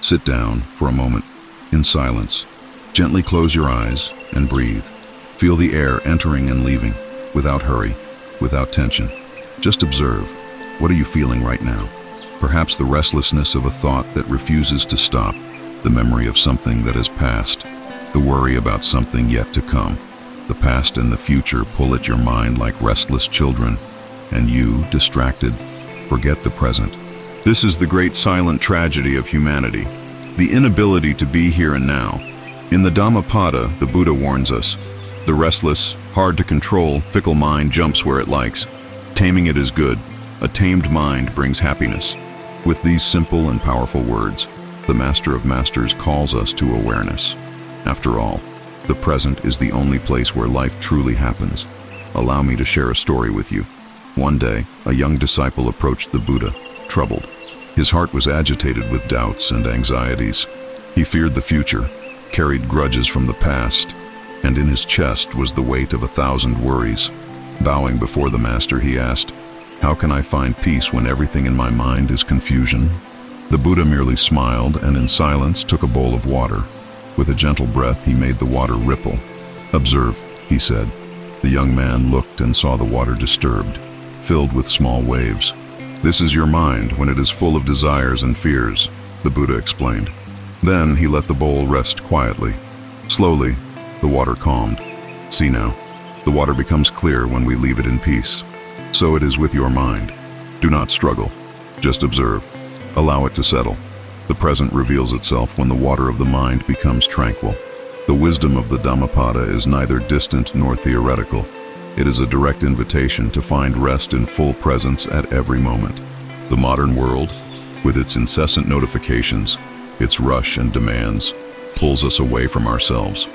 Sit down for a moment, in silence. Gently close your eyes and breathe. Feel the air entering and leaving, without hurry, without tension. Just observe. What are you feeling right now? Perhaps the restlessness of a thought that refuses to stop, the memory of something that has passed, the worry about something yet to come. The past and the future pull at your mind like restless children, and you, distracted, forget the present. This is the great silent tragedy of humanity, the inability to be here and now. In the Dhammapada, the Buddha warns us, the restless, hard to control, fickle mind jumps where it likes. Taming it is good. A tamed mind brings happiness. With these simple and powerful words, the Master of Masters calls us to awareness. After all, the present is the only place where life truly happens. Allow me to share a story with you. One day, a young disciple approached the Buddha, troubled. His heart was agitated with doubts and anxieties. He feared the future, carried grudges from the past, and in his chest was the weight of 1,000 worries. Bowing before the Master, he asked, "How can I find peace when everything in my mind is confusion?" The Buddha merely smiled and in silence took a bowl of water. With a gentle breath, he made the water ripple. "Observe," he said. The young man looked and saw the water disturbed, filled with small waves. "This is your mind when it is full of desires and fears," the Buddha explained. Then he let the bowl rest quietly. Slowly, the water calmed. See now, the water becomes clear when we leave it in peace. So it is with your mind. Do not struggle. Just observe. Allow it to settle. The present reveals itself when the water of the mind becomes tranquil. The wisdom of the Dhammapada is neither distant nor theoretical. It is a direct invitation to find rest in full presence at every moment. The modern world, with its incessant notifications, its rush and demands, pulls us away from ourselves.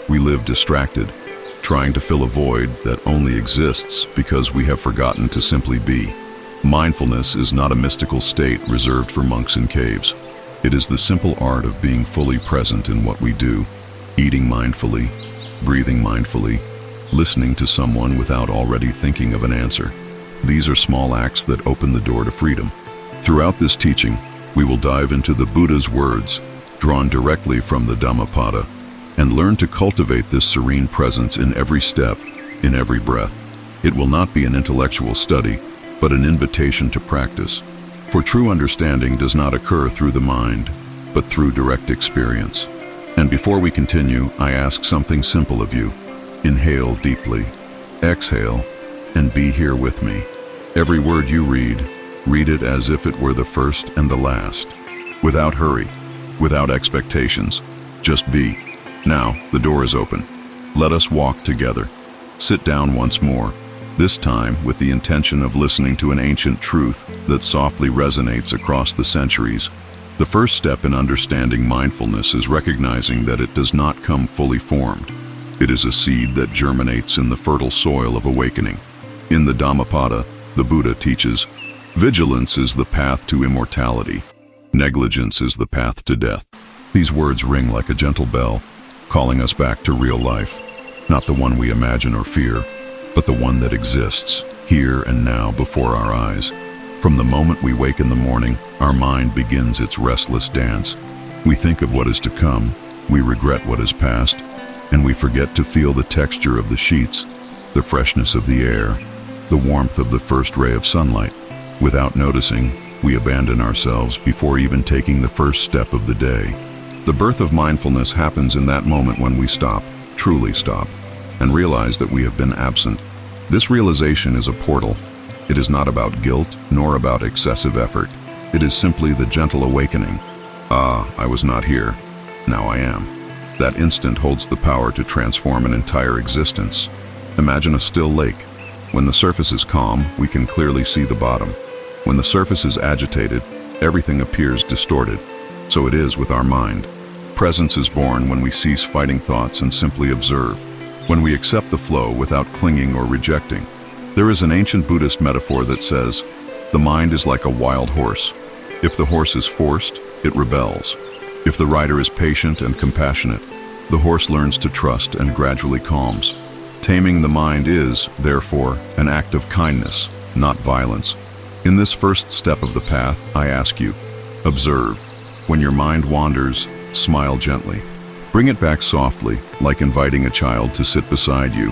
We live distracted, trying to fill a void that only exists because we have forgotten to simply be. Mindfulness is not a mystical state reserved for monks in caves. It is the simple art of being fully present in what we do, eating mindfully, breathing mindfully, listening to someone without already thinking of an answer. These are small acts that open the door to freedom. Throughout this teaching, we will dive into the Buddha's words, drawn directly from the Dhammapada, and learn to cultivate this serene presence in every step, in every breath. It will not be an intellectual study, but an invitation to practice. For true understanding does not occur through the mind, but through direct experience. And before we continue, I ask something simple of you. Inhale deeply, exhale, and be here with me. Every word you read it as if it were the first and the last. Without hurry, without expectations, just be. Now, the door is open. Let us walk together. Sit down once more, this time with the intention of listening to an ancient truth that softly resonates across the centuries. The first step in understanding mindfulness is recognizing that it does not come fully formed. It is a seed that germinates in the fertile soil of awakening. In the Dhammapada, the Buddha teaches, vigilance is the path to immortality. Negligence is the path to death. These words ring like a gentle bell, calling us back to real life. Not the one we imagine or fear, but the one that exists, here and now before our eyes. From the moment we wake in the morning, our mind begins its restless dance. We think of what is to come, we regret what is past, and we forget to feel the texture of the sheets, the freshness of the air, the warmth of the first ray of sunlight. Without noticing, we abandon ourselves before even taking the first step of the day. The birth of mindfulness happens in that moment when we stop, truly stop, and realize that we have been absent. This realization is a portal. It is not about guilt, nor about excessive effort. It is simply the gentle awakening. Ah, I was not here. Now I am. That instant holds the power to transform an entire existence. Imagine a still lake. When the surface is calm, we can clearly see the bottom. When the surface is agitated, everything appears distorted. So it is with our mind. Presence is born when we cease fighting thoughts and simply observe. When we accept the flow without clinging or rejecting. There is an ancient Buddhist metaphor that says, the mind is like a wild horse. If the horse is forced, it rebels. If the rider is patient and compassionate, the horse learns to trust and gradually calms. Taming the mind is, therefore, an act of kindness, not violence. In this first step of the path, I ask you, observe. When your mind wanders, smile gently. Bring it back softly, like inviting a child to sit beside you.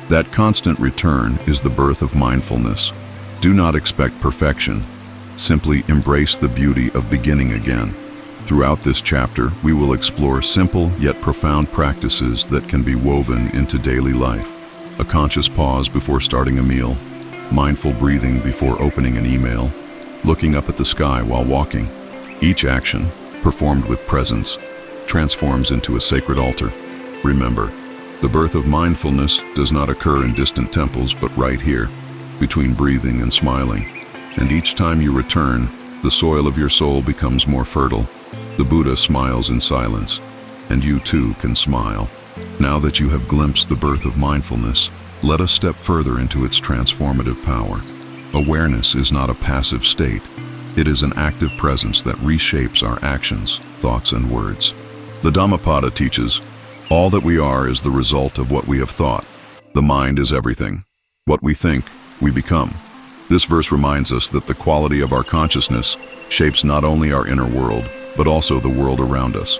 That constant return is the birth of mindfulness. Do not expect perfection. Simply embrace the beauty of beginning again. Throughout this chapter, we will explore simple yet profound practices that can be woven into daily life. A conscious pause before starting a meal, mindful breathing before opening an email, looking up at the sky while walking. Each action, performed with presence, transforms into a sacred altar. Remember, the birth of mindfulness does not occur in distant temples, but right here, between breathing and smiling. And each time you return, the soil of your soul becomes more fertile. The Buddha smiles in silence, and you too can smile. Now that you have glimpsed the birth of mindfulness, let us step further into its transformative power. Awareness is not a passive state. It is an active presence that reshapes our actions, thoughts, and words. The Dhammapada teaches, all that we are is the result of what we have thought. The mind is everything. What we think, we become. This verse reminds us that the quality of our consciousness shapes not only our inner world, but also the world around us.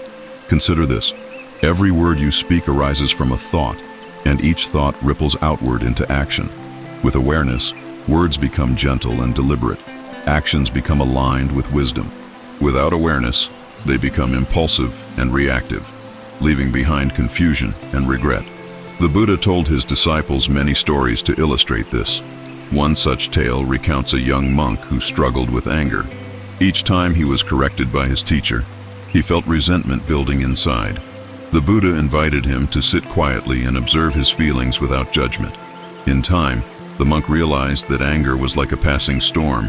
Consider this. Every word you speak arises from a thought, and each thought ripples outward into action. With awareness, words become gentle and deliberate. Actions become aligned with wisdom. Without awareness, they become impulsive and reactive, leaving behind confusion and regret. The Buddha told his disciples many stories to illustrate this. One such tale recounts a young monk who struggled with anger. Each time he was corrected by his teacher, he felt resentment building inside. The Buddha invited him to sit quietly and observe his feelings without judgment. In time, the monk realized that anger was like a passing storm,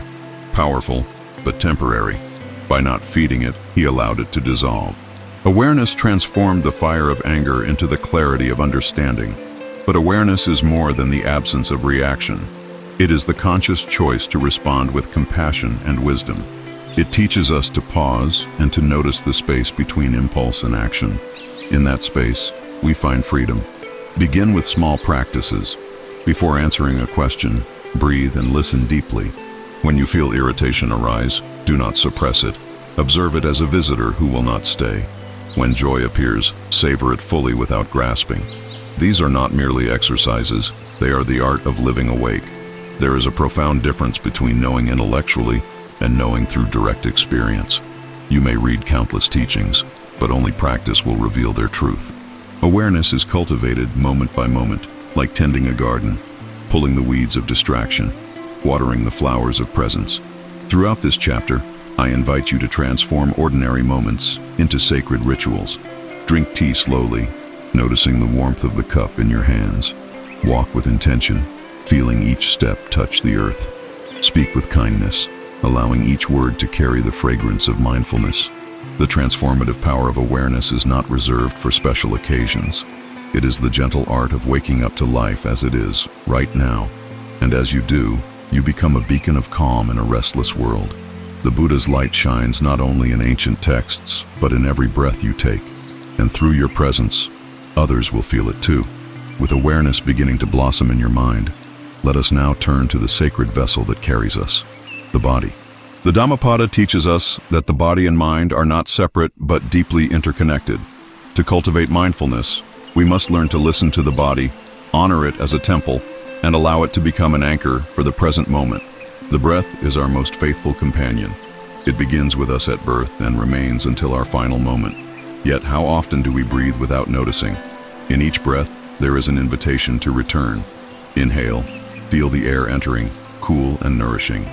powerful but temporary. By not feeding it, he allowed it to dissolve. Awareness transformed the fire of anger into the clarity of understanding. But awareness is more than the absence of reaction. It is the conscious choice to respond with compassion and wisdom. It teaches us to pause and to notice the space between impulse and action. In that space, we find freedom. Begin with small practices. Before answering a question, breathe and listen deeply. When you feel irritation arise, do not suppress it. Observe it as a visitor who will not stay. When joy appears, savor it fully without grasping. These are not merely exercises, they are the art of living awake. There is a profound difference between knowing intellectually and knowing through direct experience. You may read countless teachings, but only practice will reveal their truth. Awareness is cultivated moment by moment, like tending a garden, pulling the weeds of distraction, watering the flowers of presence. Throughout this chapter, I invite you to transform ordinary moments into sacred rituals. Drink tea slowly, noticing the warmth of the cup in your hands. Walk with intention, feeling each step touch the earth. Speak with kindness, allowing each word to carry the fragrance of mindfulness. The transformative power of awareness is not reserved for special occasions. It is the gentle art of waking up to life as it is, right now. And as you do, you become a beacon of calm in a restless world. The Buddha's light shines not only in ancient texts, but in every breath you take. And through your presence, others will feel it too. With awareness beginning to blossom in your mind, let us now turn to the sacred vessel that carries us, the body. The Dhammapada teaches us that the body and mind are not separate but deeply interconnected. To cultivate mindfulness, we must learn to listen to the body, honor it as a temple, and allow it to become an anchor for the present moment. The breath is our most faithful companion. It begins with us at birth and remains until our final moment. Yet how often do we breathe without noticing? In each breath, there is an invitation to return. Inhale, feel the air entering, cool and nourishing.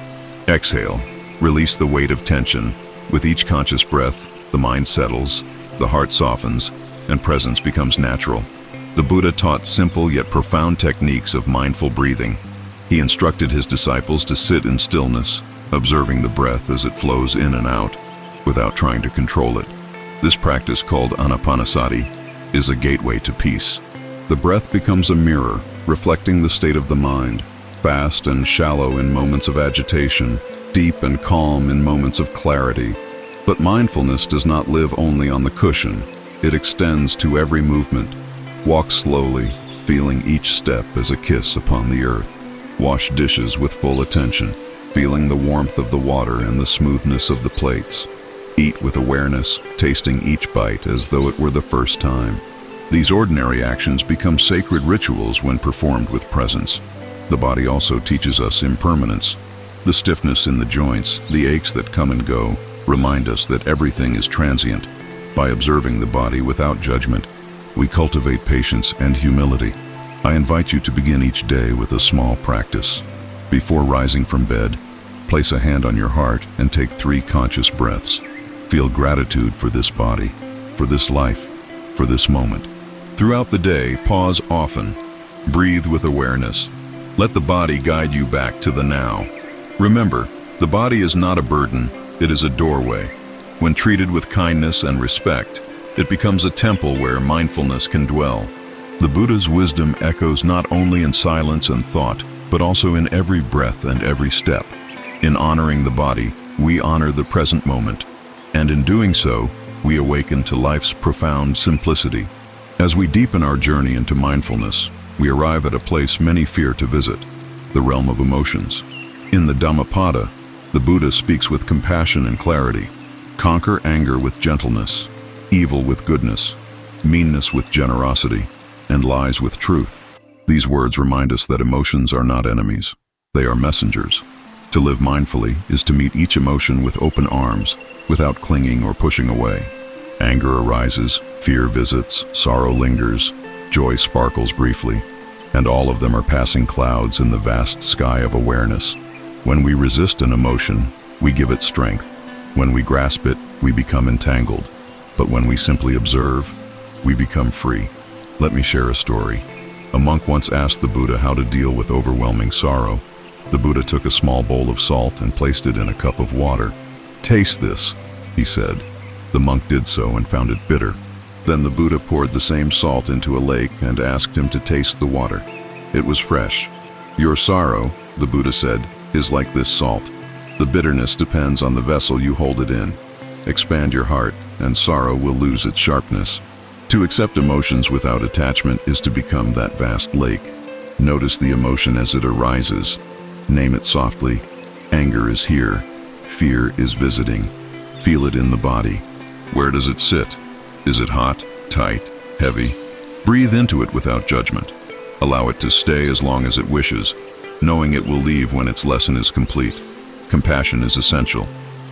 Exhale, release the weight of tension. With each conscious breath, the mind settles, the heart softens, and presence becomes natural. The Buddha taught simple yet profound techniques of mindful breathing. He instructed his disciples to sit in stillness, observing the breath as it flows in and out, without trying to control it. This practice, called anapanasati, is a gateway to peace. The breath becomes a mirror, reflecting the state of the mind, fast and shallow in moments of agitation, deep and calm in moments of clarity. But mindfulness does not live only on the cushion. It extends to every movement. Walk slowly, feeling each step as a kiss upon the earth. Wash dishes with full attention, feeling the warmth of the water and the smoothness of the plates. Eat with awareness, tasting each bite as though it were the first time. These ordinary actions become sacred rituals when performed with presence. The body also teaches us impermanence. The stiffness in the joints, the aches that come and go, remind us that everything is transient. By observing the body without judgment, we cultivate patience and humility. I invite you to begin each day with a small practice. Before rising from bed, place a hand on your heart and take 3 conscious breaths. Feel gratitude for this body, for this life, for this moment. Throughout the day, pause often. Breathe with awareness. Let the body guide you back to the now. Remember, the body is not a burden, it is a doorway. When treated with kindness and respect, it becomes a temple where mindfulness can dwell. The Buddha's wisdom echoes not only in silence and thought, but also in every breath and every step. In honoring the body, we honor the present moment, and in doing so, we awaken to life's profound simplicity. As we deepen our journey into mindfulness, we arrive at a place many fear to visit, the realm of emotions. In the Dhammapada, the Buddha speaks with compassion and clarity. Conquer anger with gentleness, evil with goodness, meanness with generosity, and lies with truth. These words remind us that emotions are not enemies, they are messengers. To live mindfully is to meet each emotion with open arms, without clinging or pushing away. Anger arises, fear visits, sorrow lingers, joy sparkles briefly, and all of them are passing clouds in the vast sky of awareness. When we resist an emotion, we give it strength. When we grasp it, we become entangled. But when we simply observe, we become free. Let me share a story. A monk once asked the Buddha how to deal with overwhelming sorrow. The Buddha took a small bowl of salt and placed it in a cup of water. "Taste this," he said. The monk did so and found it bitter. Then the Buddha poured the same salt into a lake and asked him to taste the water. It was fresh. "Your sorrow," the Buddha said, "is like this salt. The bitterness depends on the vessel you hold it in. Expand your heart, and sorrow will lose its sharpness." To accept emotions without attachment is to become that vast lake. Notice the emotion as it arises. Name it softly. Anger is here. Fear is visiting. Feel it in the body. Where does it sit? Is it hot, tight, heavy? Breathe into it without judgment. Allow it to stay as long as it wishes, knowing it will leave when its lesson is complete. Compassion is essential.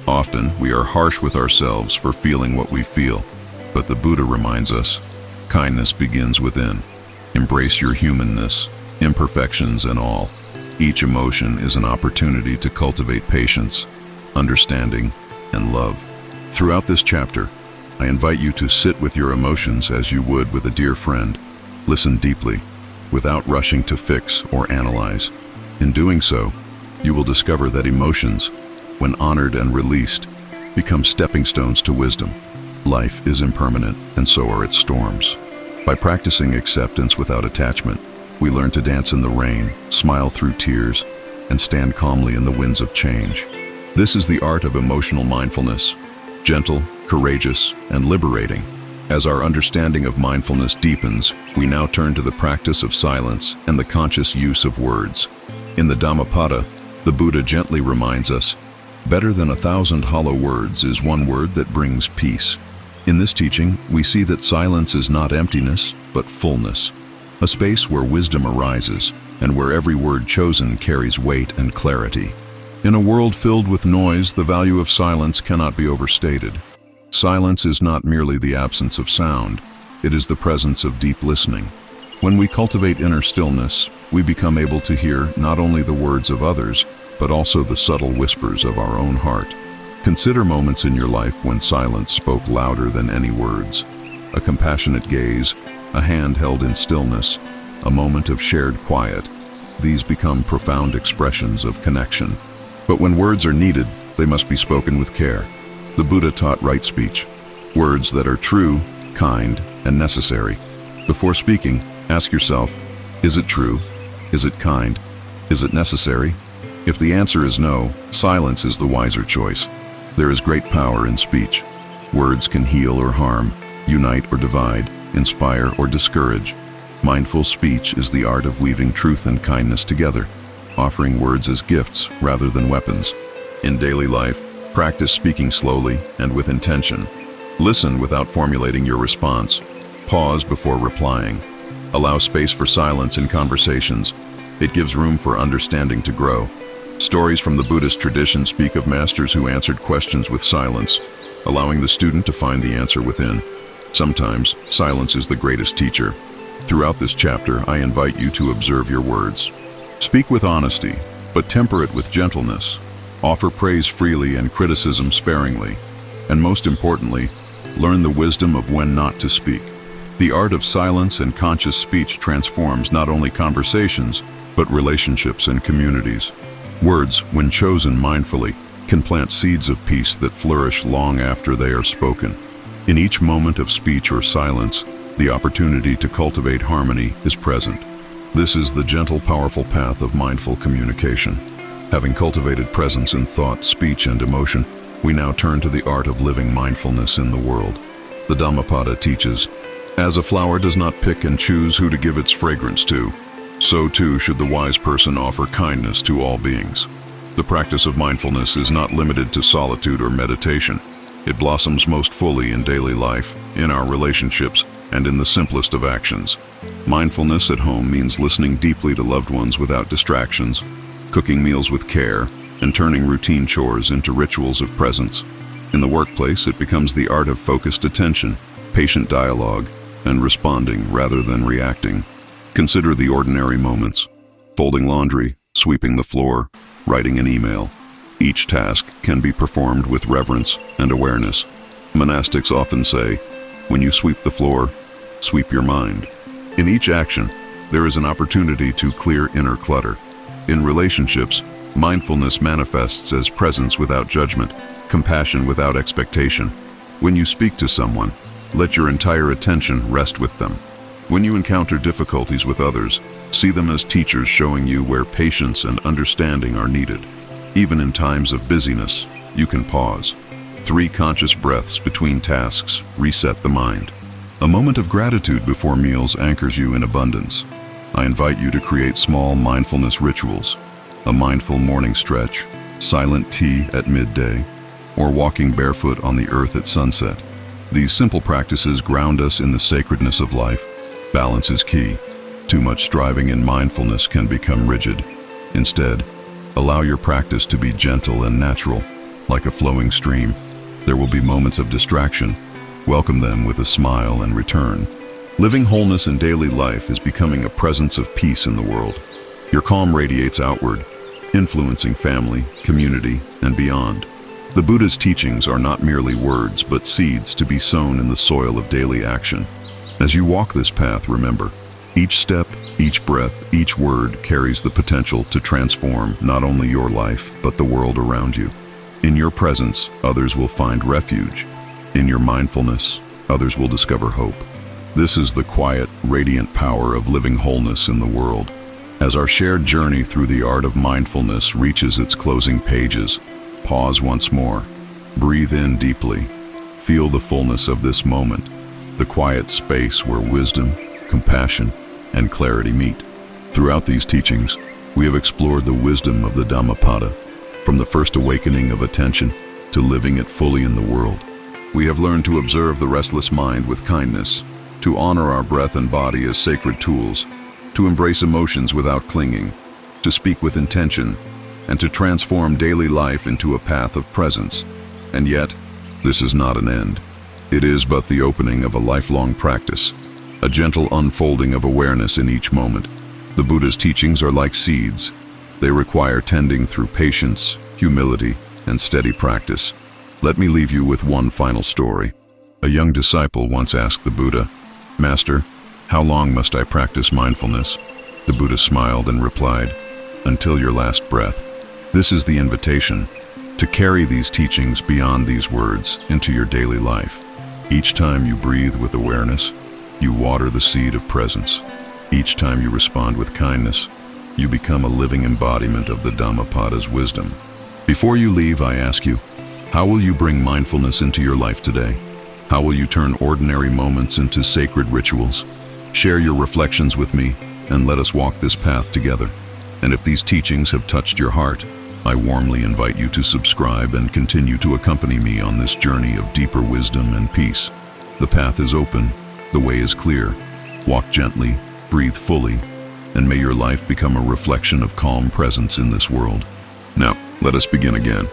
Often, we are harsh with ourselves for feeling what we feel, but the Buddha reminds us, kindness begins within. Embrace your humanness, imperfections and all. Each emotion is an opportunity to cultivate patience, understanding, and love. Throughout this chapter, I invite you to sit with your emotions as you would with a dear friend. Listen deeply, without rushing to fix or analyze. In doing so, you will discover that emotions, when honored and released, become stepping stones to wisdom. Life is impermanent, and so are its storms. By practicing acceptance without attachment, we learn to dance in the rain, smile through tears, and stand calmly in the winds of change. This is the art of emotional mindfulness, gentle, courageous, and liberating. As our understanding of mindfulness deepens, we now turn to the practice of silence and the conscious use of words. In the Dhammapada, the Buddha gently reminds us, better than 1,000 hollow words is one word that brings peace. In this teaching, we see that silence is not emptiness, but fullness, a space where wisdom arises and where every word chosen carries weight and clarity. In a world filled with noise, the value of silence cannot be overstated. Silence is not merely the absence of sound, it is the presence of deep listening. When we cultivate inner stillness, we become able to hear not only the words of others, but also the subtle whispers of our own heart. Consider moments in your life when silence spoke louder than any words. A compassionate gaze, a hand held in stillness, a moment of shared quiet. These become profound expressions of connection. But when words are needed, they must be spoken with care. The Buddha taught right speech, words that are true, kind, and necessary. Before speaking, ask yourself, is it true? Is it kind? Is it necessary? If the answer is no, silence is the wiser choice. There is great power in speech. Words can heal or harm, unite or divide, inspire or discourage. Mindful speech is the art of weaving truth and kindness together, offering words as gifts rather than weapons. In daily life, Practice speaking slowly and with intention. Listen without formulating your response. Pause before replying. Allow space for silence in conversations. It gives room for understanding to grow. Stories from the Buddhist tradition speak of masters who answered questions with silence, allowing the student to find the answer within. Sometimes, silence is the greatest teacher. Throughout this chapter, I invite you to observe your words. Speak with honesty, but temper it with gentleness. Offer praise freely and criticism sparingly. And most importantly, learn the wisdom of when not to speak. The art of silence and conscious speech transforms not only conversations, but relationships and communities. Words, when chosen mindfully, can plant seeds of peace that flourish long after they are spoken. In each moment of speech or silence, the opportunity to cultivate harmony is present. This is the gentle, powerful path of mindful communication. Having cultivated presence in thought, speech, and emotion, we now turn to the art of living mindfulness in the world. The Dhammapada teaches, "As a flower does not pick and choose who to give its fragrance to, so too should the wise person offer kindness to all beings." The practice of mindfulness is not limited to solitude or meditation. It blossoms most fully in daily life, in our relationships, and in the simplest of actions. Mindfulness at home means listening deeply to loved ones without distractions, cooking meals with care, and turning routine chores into rituals of presence. In the workplace, it becomes the art of focused attention, patient dialogue, and responding rather than reacting. Consider the ordinary moments: folding laundry, sweeping the floor, writing an email. Each task can be performed with reverence and awareness. Monastics often say, "When you sweep the floor, sweep your mind." In each action, there is an opportunity to clear inner clutter. In relationships, mindfulness manifests as presence without judgment, compassion without expectation. When you speak to someone, let your entire attention rest with them. When you encounter difficulties with others, see them as teachers showing you where patience and understanding are needed. Even in times of busyness, you can pause. 3 conscious breaths between tasks reset the mind. A moment of gratitude before meals anchors you in abundance. I invite you to create small mindfulness rituals: a mindful morning stretch, silent tea at midday, or walking barefoot on the earth at sunset. These simple practices ground us in the sacredness of life. Balance is key. Too much striving in mindfulness can become rigid. Instead, allow your practice to be gentle and natural, like a flowing stream. There will be moments of distraction. Welcome them with a smile and return. Living wholeness in daily life is becoming a presence of peace in the world. Your calm radiates outward, influencing family, community, and beyond. The Buddha's teachings are not merely words, but seeds to be sown in the soil of daily action. As you walk this path, remember, each step, each breath, each word carries the potential to transform not only your life, but the world around you. In your presence, others will find refuge. In your mindfulness, others will discover hope. This is the quiet, radiant power of living wholeness in the world. As our shared journey through the art of mindfulness reaches its closing pages, pause once more. Breathe in deeply. Feel the fullness of this moment, the quiet space where wisdom, compassion, and clarity meet. Throughout these teachings, we have explored the wisdom of the Dhammapada, from the first awakening of attention to living it fully in the world. We have learned to observe the restless mind with kindness, to honor our breath and body as sacred tools, to embrace emotions without clinging, to speak with intention, and to transform daily life into a path of presence. And yet, this is not an end. It is but the opening of a lifelong practice, a gentle unfolding of awareness in each moment. The Buddha's teachings are like seeds. They require tending through patience, humility, and steady practice. Let me leave you with one final story. A young disciple once asked the Buddha, "Master, how long must I practice mindfulness?" The Buddha smiled and replied, "Until your last breath." This is the invitation, to carry these teachings beyond these words into your daily life. Each time you breathe with awareness, you water the seed of presence. Each time you respond with kindness, you become a living embodiment of the Dhammapada's wisdom. Before you leave, I ask you, how will you bring mindfulness into your life today? How will you turn ordinary moments into sacred rituals? Share your reflections with me, and let us walk this path together. And if these teachings have touched your heart, I warmly invite you to subscribe and continue to accompany me on this journey of deeper wisdom and peace. The path is open, the way is clear. Walk gently, breathe fully, and may your life become a reflection of calm presence in this world. Now, let us begin again.